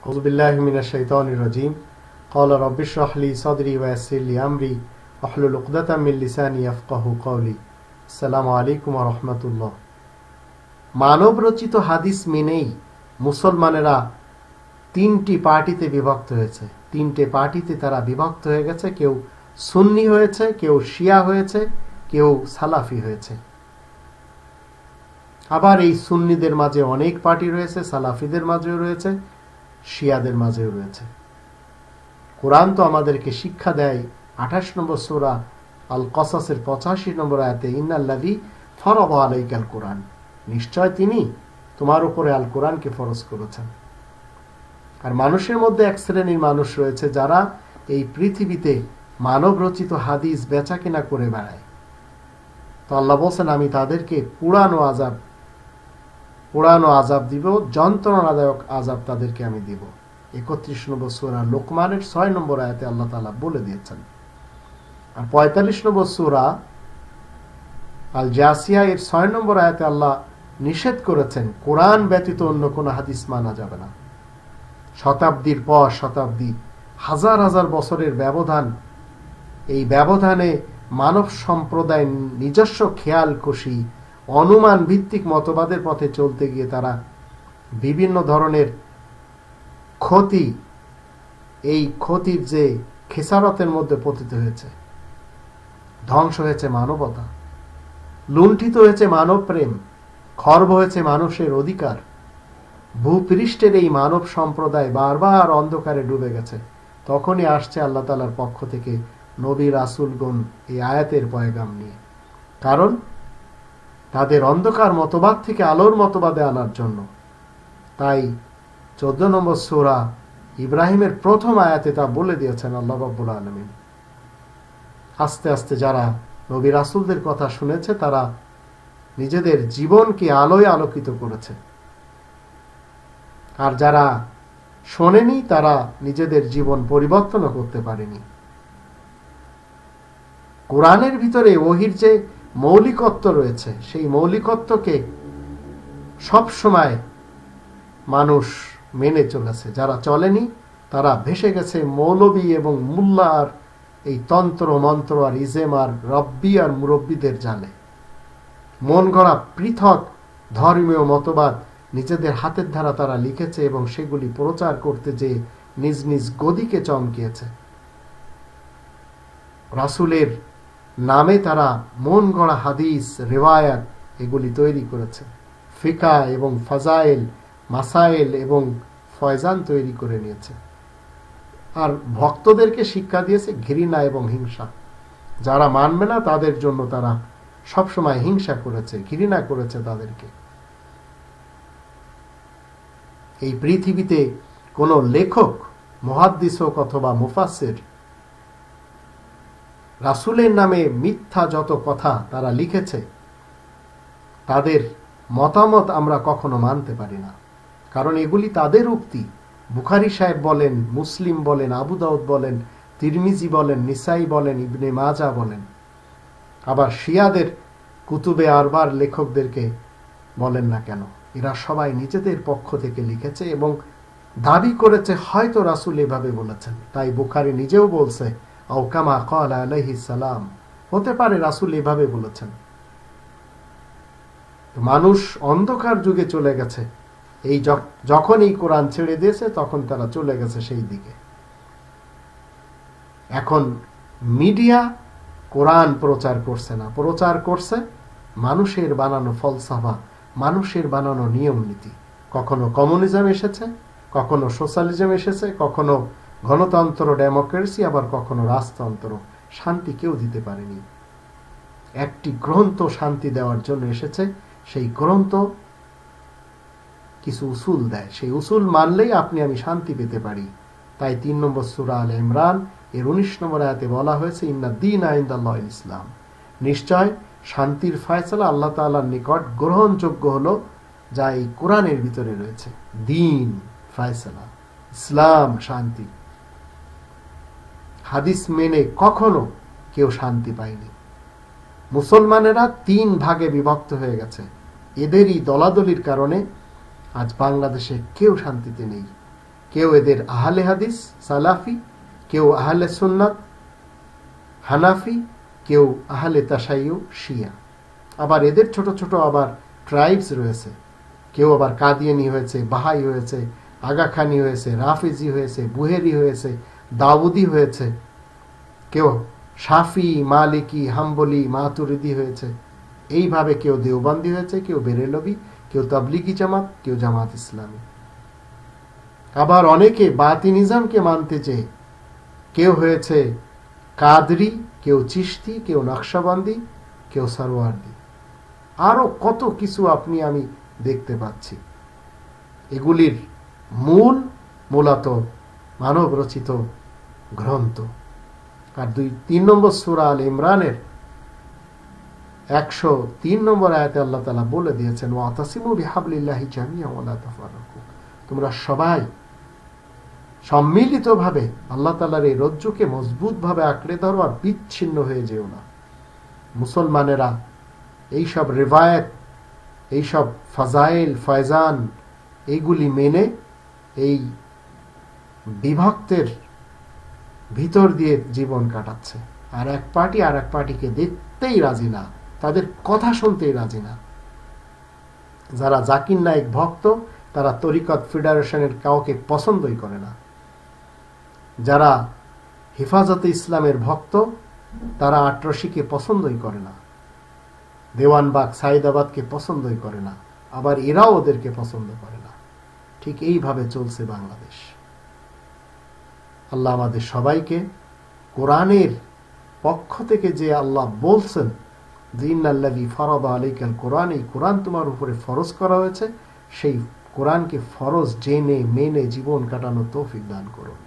أعوذ بالله من الشيطان الرجيم قال رب اشرح لي صدري ويسر لي أمري واحلل عقدة من لساني يفقهوا قولي السلام عليكم ورحمة الله। মানব রচিত হাদিস মেনেই মুসলমানেরা তিনটি পার্টিতে বিভক্ত হয়েছে। তিনটে পার্টিতে তারা বিভক্ত হয়ে গেছে। কেউ সুন্নি হয়েছে, কেউ শিয়া হয়েছে, কেউ সালাফি হয়েছে। আবার এই সুন্নিদের মাঝে অনেক পার্টি রয়েছে, সালাফিদের মাঝেও রয়েছে, শিয়াদের মাঝেও রয়েছে। কোরআন তো আমাদেরকে শিক্ষা দেয় 28 নম্বর সূরা আল কসাসের 85 নম্বর আয়াতে, ইন্নাল্লাযী ফারাদা আলাইকাল কোরআন, নিশ্চয় তিনি তোমার উপরে আল কোরআনকে ফরজ করেছেন। আর মানুষের মধ্যে এক শ্রেণীর মানুষ রয়েছে যারা এই পৃথিবীতে মানব রচিত হাদিস বেচা কেনা করে বেড়ায়। তো আল্লাহ বলছেন, আমি তাদেরকে পুরানো আযাব দিব, যন্ত্রণাদায়ক আযাব তাদেরকে আমি দিব। 31 নম্বর সূরা লোকমানের 6 নম্বর আয়াতে আল্লাহ তাআলা বলে দিয়েছেন। আর 45 নম্বর সূরা আল জাসিয়া এর 6 নম্বর আয়াতে আল্লাহ নিষেধ করেছেন কোরআন ব্যতীত অন্য কোনো হাদিস মানা যাবে না। শতাব্দীর পর শতাব্দী, হাজার হাজার বছরের ব্যবধান, এই ব্যবধানে মানব সম্প্রদায় নিজস্ব খেয়াল খুশি অনুমান ভিত্তিক মতবাদের পথে চলতে গিয়ে তারা বিভিন্ন ধরনের ক্ষতি, এই ক্ষতির যে খেসারতের মধ্যে পতিত হয়েছে, ধ্বংস হয়েছে মানবতা, লুণ্ঠিত হয়েছে মানব প্রেম, খর্ব হয়েছে মানুষের অধিকার। ভূপৃষ্ঠের এই মানব সম্প্রদায় বারবার অন্ধকারে ডুবে গেছে। তখনই আসছে আল্লাহ তাআলার পক্ষ থেকে নবী রাসূলগণ এই আয়াতের পয়গাম নিয়ে, কারণ তাদের অন্ধকার মতবাদ থেকে আলোর মতবাদে আনার জন্য। তাই 14 নম্বর সূরা ইব্রাহিমের প্রথম আয়াতে তা বলে দিয়েছেন আল্লাহ রাব্বুল আলামিন। আস্তে আস্তে যারা নবী রাসূলদের কথা শুনেছে তারা নিজেদের জীবনকে আলোয় আলোকিত করেছে, আর যারা শোনেনি তারা নিজেদের জীবন পরিবর্তন করতে পারেনি। কোরআনের ভিতরে ওহীর যে মৌলিকত্ব রয়েছে, সেই মৌলিকত্বকে সব সময় মানুষ মেনে চলেছে। যারা চলেনি তারা ভেসে গেছে মৌলবী এবং মুল্লার এই তন্ত্র মন্ত্র আর ইজেম আর রব্বি আর মুরব্বীদের জালে। মন গড়া পৃথক ধর্মীয় মতবাদ নিজেদের হাতের ধারা তারা লিখেছে এবং সেগুলি প্রচার করতে যে নিজ নিজ গদিকে চমকিয়েছে। রাসূলের নামে তারা মন গড়া হাদিস, রিওয়ায়াত এগুলি তৈরি করেছে। ফিকা এবং ফাজাইল, মাসাইল এবং ফয়জান তৈরি করে নিয়েছে। আর ভক্তদেরকে শিক্ষা দিয়েছে ঘৃণা এবং হিংসা। যারা মানবে না তাদের জন্য তারা সবসময় হিংসা করেছে, ঘৃণা করেছে তাদেরকে। এই পৃথিবীতে কোনো লেখক, মুহাদ্দিস হোক অথবা মুফাসসির, রাসূলের নামে মিথ্যা যত কথা তারা লিখেছে, তাদের মতামত আমরা কখনো মানতে পারি না, কারণ এগুলি তাদের উক্তি। বুখারী সাহেব বলেন, মুসলিম বলেন, আবু দাউদ বলেন, তিরমিজি বলেন, নিসাই বলেন, ইবনে মাজাহ বলেন। আবার শিয়াদের কুতুবে আরবার লেখকদেরকে বলেন না কেন, এরা সবাই নিজেদের পক্ষ থেকে লিখেছে এবং দাবি করেছে হয়তো রাসূল এভাবে বলেছেন। তাই বুখারী নিজেও বলছে, আও কামা ক্বালা আলাইহিস সালাম, হতে পারে রাসূল এভাবে বলেছেন। মানুষ অন্ধকার যুগে চলে গেছে। এই যখন এই কোরআন ছেড়ে দিয়েছে তখন তারা চলে গেছে সেই দিকে। এখন মিডিয়া কোরআন প্রচার করছে না, প্রচার করছে মানুষের বানানো ফলসাফা, মানুষের বানানো নিয়ম নীতি। কখনো কমিউনিজম এসেছে, কখনো সোশ্যালিজম এসেছে, কখনো গণতন্ত্র ডেমোক্রেসি, আবার কখনো রাজতন্ত্র। শান্তি কেউ দিতে পারেনি। একটি গ্রন্থ শান্তি দেওয়ার জন্য এসেছে, সেই গ্রন্থ কিছু উসুল দেয়, সেই উসুল মানলেই আপনি আমি শান্তি পেতে পারি। তাই 3 নম্বর সূরা আলে ইমরান এর 19 নম্বর আয়াতে বলা হয়েছে, ইন্না দীনা ইনদাল্লাহিল ইসলাম, নিশ্চয় শান্তির ফয়সালা আল্লাহ তাআলার নিকট গ্রহণযোগ্য হলো যা এই কোরআনের ভিতরে রয়েছে। দ্বীন, ফয়সালা, ইসলাম, শান্তি। হাদিস মেনে কখনো কেউ শান্তি পায়নি। মুসলমানেরা 3 ভাগে বিভক্ত হয়ে গেছে। এদেরই দলাদলির কারণে আজ বাংলাদেশে কেউ শান্তিতে নেই। কেউ এদের আহলে হাদিস সালাফি, কেউ আহলে সুন্নাত হানাফি, কেউ আহলে তাশাইয়ু শিয়া। আবার এদের ছোট ছোট আবার ট্রাইবস রয়েছে, কেউ আবার কাদিয়ানি হয়েছে, বাহাই হয়েছে, আগাখানি হয়েছে, রাফিজি হয়েছে, বুহেরি হয়েছে, দাউদি হয়েছে, কেউ শাফি, মালিকি, হাম্বলি, মাতুরিদি হয়েছে। এইভাবে কেউ দেওবন্দি হয়েছে, কেউ বেরেলভি, কেউ তাবলিগি জামাত, কেউ জামাত ইসলামী। আবার অনেকে বাতিনিজামকে মানতে চেয়ে কেউ হয়েছে কাদরি, কেউ চিশতি, কেউ নকশাবন্দি, কেউ সরওয়ার্দি। আরো কত কিছু আপনি আমি দেখতে পাচ্ছি। এগুলির মূলত মানব রচিত গ্রন্থ। আর 3 নম্বর সূরা আল ইমরানের 103 নম্বর আয়াতে আল্লাহ তাআলা বলে দিয়েছেন, ওয়াতাসিমু বিহাবলিল্লাহি জামিআন ওয়া লা তাফাররাকু, তোমরা সবাই সম্মিলিতভাবে আল্লাহ তাআলার এই রজ্জুকে মজবুতভাবে আঁকড়ে ধরো আর বিচ্ছিন্ন হয়ে যেও না। মুসলমানেরা এইসব রিওয়ায়াত, এইসব ফাজাইল ফয়জান এইগুলি মেনে এই বিভক্তের ভিতর দিয়ে জীবন কাটাচ্ছে। আর এক পার্টি আর এক পার্টিকে দেখতেই রাজি না, তাদের কথা শুনতেই রাজি না। যারা জাকির নায়েক ভক্ত তারা তরিকত ফেডারেশনের কাউকে পছন্দই করে না। যারা হেফাজতে ইসলামের ভক্ত তারা আটরশিকে পছন্দই করে না, দেওয়ানবাগ সাইদাবাদকে পছন্দই করে না, আবার এরাও ওদেরকে পছন্দ করে না। ঠিক এইভাবে চলছে বাংলাদেশ। আল্লাহ আমাদের সবাইকে কোরআনের পক্ষ থেকে যে আল্লাহ বলছেন যে ইন্নাল্লাযী ফারাদা আলাইকাল কোরআন, এই কোরআন তোমার উপরে ফরজ করা হয়েছে, সেই কোরআনকে ফরজ জেনে মেনে জীবন কাটানোর তৌফিক দান করুন।